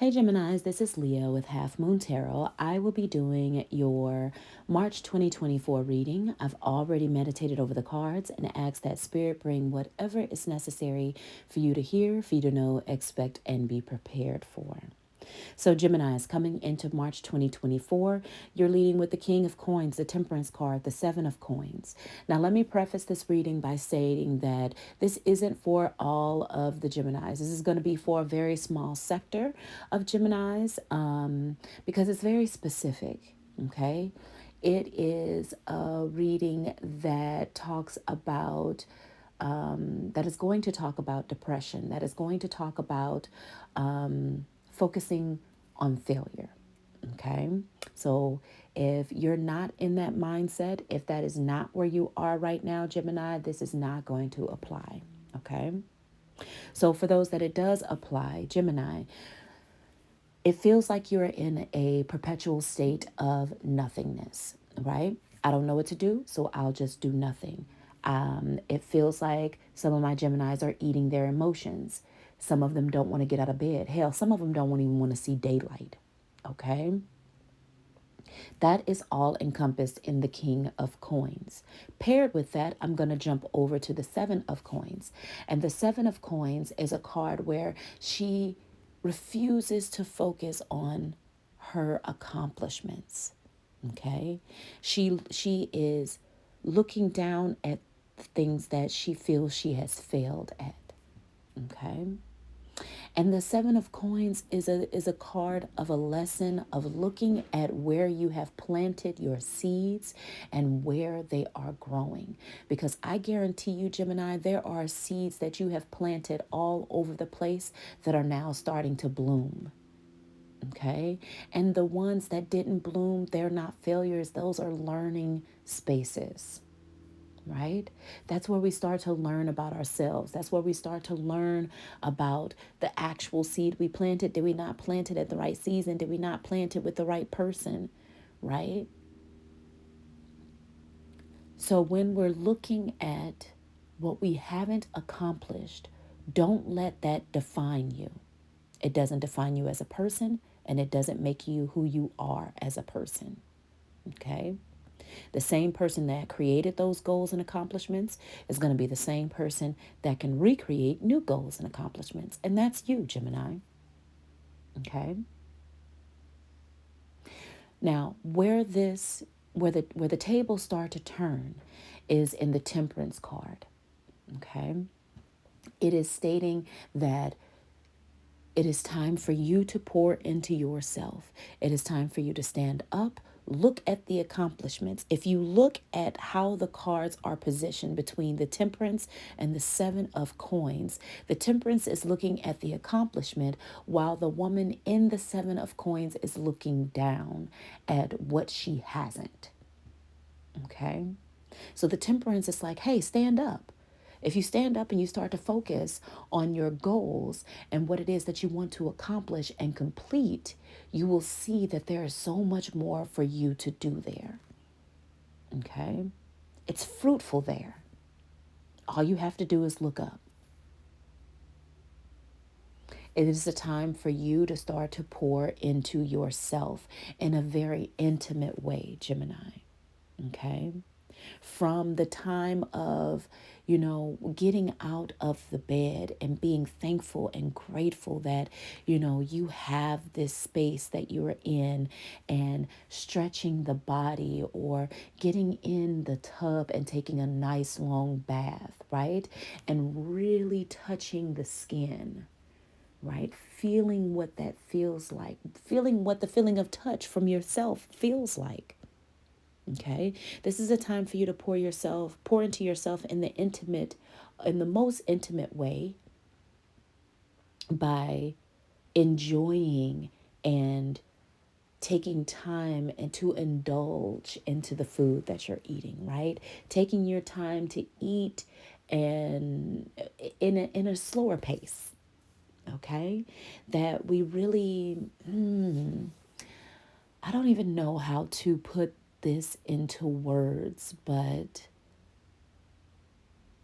Hey Geminis, this is Leo with Half Moon Tarot. I will be doing your March 2024 reading. I've already meditated over the cards and asked that Spirit bring whatever is necessary for you to hear, for you to know, expect, and be prepared for. So, Gemini is coming into March 2024. You're leading with the King of Coins, the Temperance card, the Seven of Coins. Now, let me preface this reading by stating that this isn't for all of the Geminis. This is going to be for a very small sector of Geminis because it's very specific. Okay. It is a reading that talks about that is going to talk about depression, that is going to talk about focusing on failure. Okay. So if you're not in that mindset, if that is not where you are right now, Gemini, this is not going to apply. Okay. So for those that it does apply, Gemini, it feels like you're in a perpetual state of nothingness, right? I don't know what to do, so I'll just do nothing. It feels like some of my Geminis are eating their emotions. Some of them don't want to get out of bed. Hell, some of them don't even want to see daylight. Okay? That is all encompassed in the King of Coins. Paired with that, I'm going to jump over to the Seven of Coins. And the Seven of Coins is a card where she refuses to focus on her accomplishments. Okay? She is looking down at things that she feels she has failed at. Okay? And the Seven of Coins is a card of a lesson of looking at where you have planted your seeds and where they are growing. Because I guarantee you, Gemini, there are seeds that you have planted all over the place that are now starting to bloom. Okay. And the ones that didn't bloom, they're not failures. Those are learning spaces. Right? That's where we start to learn about ourselves. That's where we start to learn about the actual seed we planted. Did we not plant it at the right season? Did we not plant it with the right person? Right? So when we're looking at what we haven't accomplished, don't let that define you. It doesn't define you as a person, and it doesn't make you who you are as a person. Okay? The same person that created those goals and accomplishments is going to be the same person that can recreate new goals and accomplishments. And that's you, Gemini. Okay. Now, where the tables start to turn is in the Temperance card. Okay. It is stating that it is time for you to pour into yourself. It is time for you to stand up. Look at the accomplishments. If you look at how the cards are positioned between the Temperance and the Seven of Coins, the Temperance is looking at the accomplishment while the woman in the Seven of Coins is looking down at what she hasn't. Okay? So the Temperance is like, hey, stand up. If you stand up and you start to focus on your goals and what it is that you want to accomplish and complete, you will see that there is so much more for you to do there. Okay? It's fruitful there. All you have to do is look up. It is a time for you to start to pour into yourself in a very intimate way, Gemini. Okay? From the time of, getting out of the bed and being thankful and grateful that, you have this space that you're in, and stretching the body or getting in the tub and taking a nice long bath, right? And really touching the skin, right? Feeling what that feels like, feeling what the feeling of touch from yourself feels like. Okay, this is a time for you to pour into yourself in the most intimate way by enjoying and taking time and to indulge into the food that you're eating, right? Taking your time to eat and in a slower pace, okay? That we really, I don't even know how to put this into words, but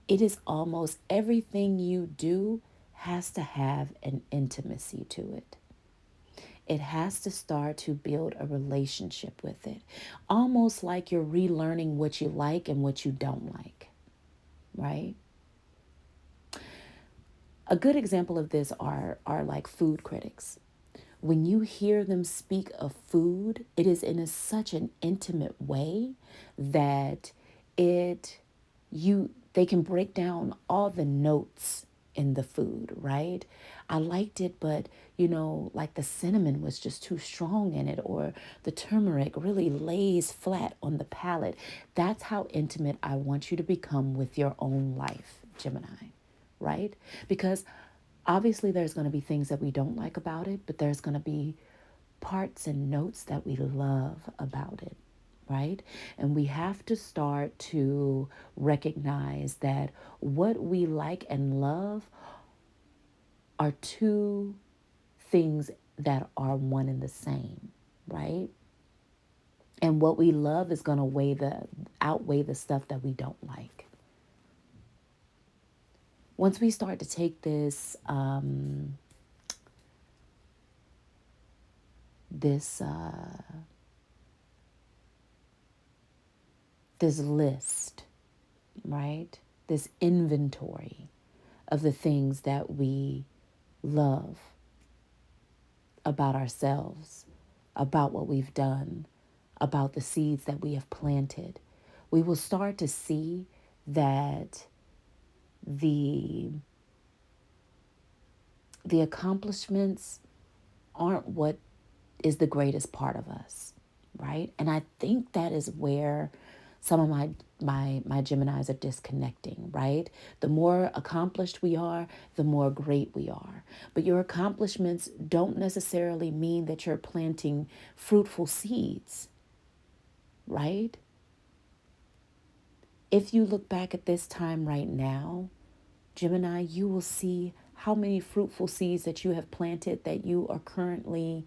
it is almost everything you do has to have an intimacy to it. It has to start to build a relationship with it, almost like you're relearning what you like and what you don't like, right? A good example of this are like food critics. When you hear them speak of food, it is in such an intimate way that it they can break down all the notes in the food, right? I liked it, but like the cinnamon was just too strong in it, or the turmeric really lays flat on the palate. That's how intimate I want you to become with your own life, Gemini, right? Because obviously there's going to be things that we don't like about it, but there's going to be parts and notes that we love about it, right? And we have to start to recognize that what we like and love are two things that are one and the same, right? And what we love is going to outweigh the stuff that we don't like. Once we start to take this this list, right? This inventory of the things that we love about ourselves, about what we've done, about the seeds that we have planted, we will start to see that the the accomplishments aren't what is the greatest part of us, right? And I think that is where some of my Geminis are disconnecting, right? The more accomplished we are, the more great we are. But your accomplishments don't necessarily mean that you're planting fruitful seeds, right? If you look back at this time right now, Gemini, you will see how many fruitful seeds that you have planted that you are currently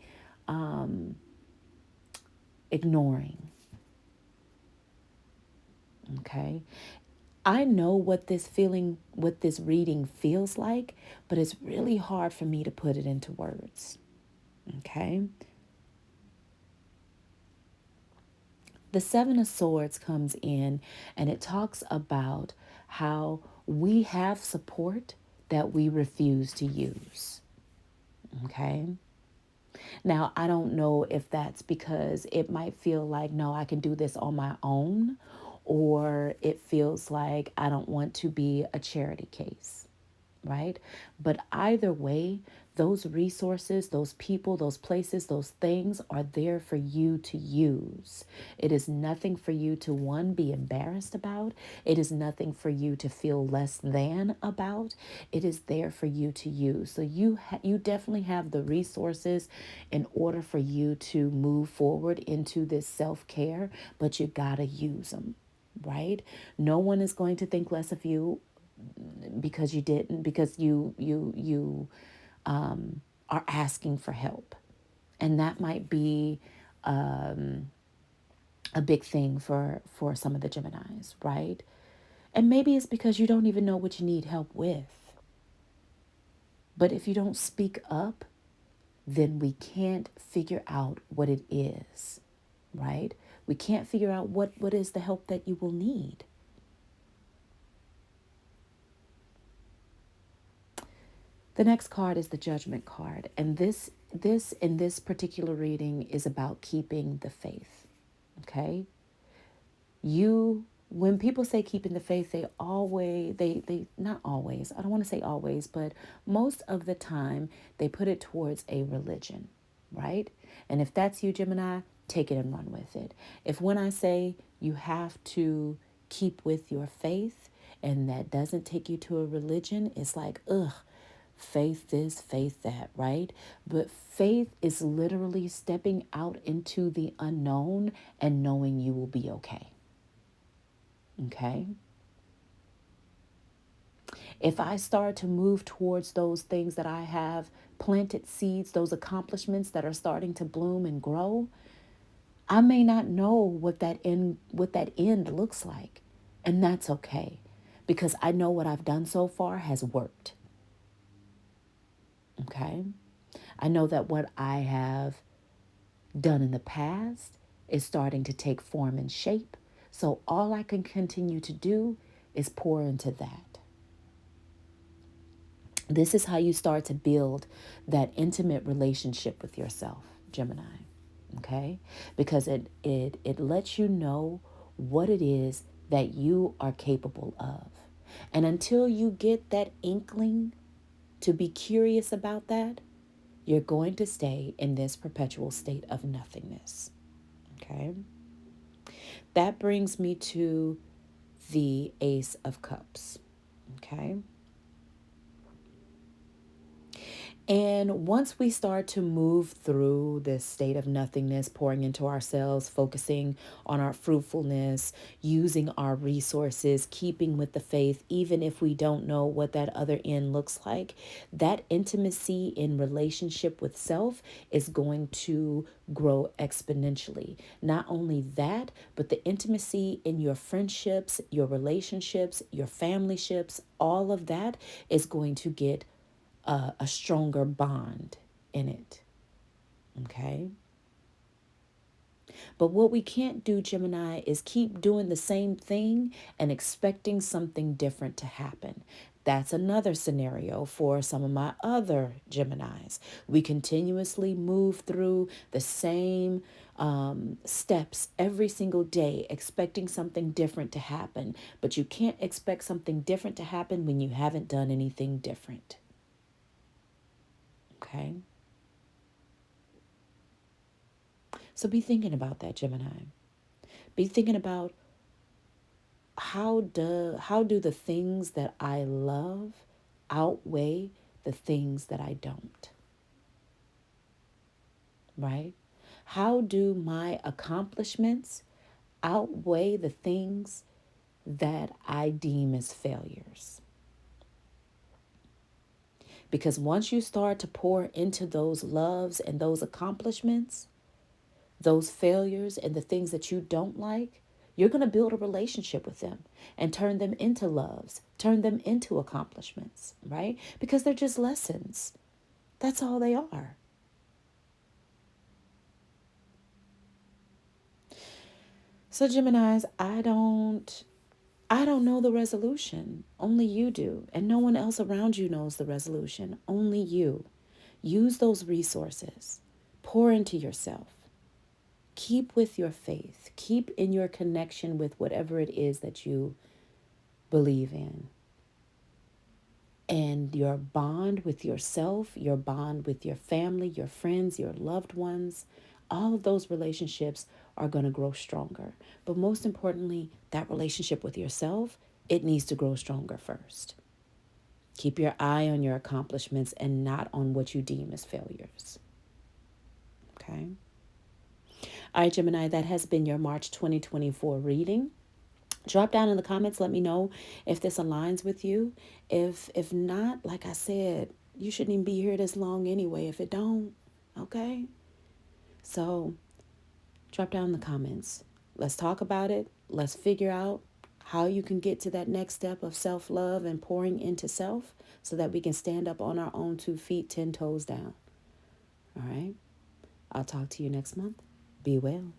ignoring. Okay. I know what this reading feels like, but it's really hard for me to put it into words. Okay. The Seven of Swords comes in and it talks about how we have support that we refuse to use. Okay. Now, I don't know if that's because it might feel like, no, I can do this on my own, or it feels like I don't want to be a charity case, right? But either way, those resources, those people, those places, those things are there for you to use. It is nothing for you to, one, be embarrassed about. It is nothing for you to feel less than about. It is there for you to use. So you definitely have the resources in order for you to move forward into this self-care, but you gotta use them, right? No one is going to think less of you because you didn't, because you are asking for help. And that might be a big thing for some of the Geminis, right? And maybe it's because you don't even know what you need help with. But if you don't speak up, then we can't figure out what it is, right? We can't figure out what is the help that you will need. The next card is the Judgment card, and this in this particular reading is about keeping the faith. Okay? You When people say keeping the faith, they not always. I don't want to say always, but most of the time they put it towards a religion, right? And if that's you, Gemini, take it and run with it. If when I say you have to keep with your faith and that doesn't take you to a religion, it's like, ugh, faith this, faith that, right? But faith is literally stepping out into the unknown and knowing you will be okay. Okay? If I start to move towards those things that I have planted seeds, those accomplishments that are starting to bloom and grow, I may not know what that end looks like. And that's okay because I know what I've done so far has worked. Okay? I know that what I have done in the past is starting to take form and shape. So all I can continue to do is pour into that. This is how you start to build that intimate relationship with yourself, Gemini. Okay? Because it lets you know what it is that you are capable of. And until you get that inkling to be curious about that, you're going to stay in this perpetual state of nothingness. Okay? That brings me to the Ace of Cups. Okay? And once we start to move through this state of nothingness, pouring into ourselves, focusing on our fruitfulness, using our resources, keeping with the faith, even if we don't know what that other end looks like, that intimacy in relationship with self is going to grow exponentially. Not only that, but the intimacy in your friendships, your relationships, your family ships, all of that is going to get a stronger bond in it. Okay. But what we can't do, Gemini, is keep doing the same thing and expecting something different to happen. That's another scenario for some of my other Geminis. We continuously move through the same steps every single day, expecting something different to happen. But you can't expect something different to happen when you haven't done anything different. Okay. So be thinking about that, Gemini. Be thinking about how do the things that I love outweigh the things that I don't, right? How do my accomplishments outweigh the things that I deem as failures? Because once you start to pour into those loves and those accomplishments, those failures and the things that you don't like, you're going to build a relationship with them and turn them into loves, turn them into accomplishments, right? Because they're just lessons. That's all they are. So Geminis, I don't know the resolution. Only you do. And no one else around you knows the resolution. Only you. Use those resources. Pour into yourself. Keep with your faith. Keep in your connection with whatever it is that you believe in. And your bond with yourself, your bond with your family, your friends, your loved ones, all of those relationships are going to grow stronger. But most importantly, that relationship with yourself, it needs to grow stronger first. Keep your eye on your accomplishments and not on what you deem as failures. Okay? All right, Gemini, that has been your March 2024 reading. Drop down in the comments. Let me know if this aligns with you. If not, like I said, you shouldn't even be here this long anyway if it don't. Okay? So drop down in the comments. Let's talk about it. Let's figure out how you can get to that next step of self-love and pouring into self so that we can stand up on our own 2 feet, 10 toes down. All right? I'll talk to you next month. Be well.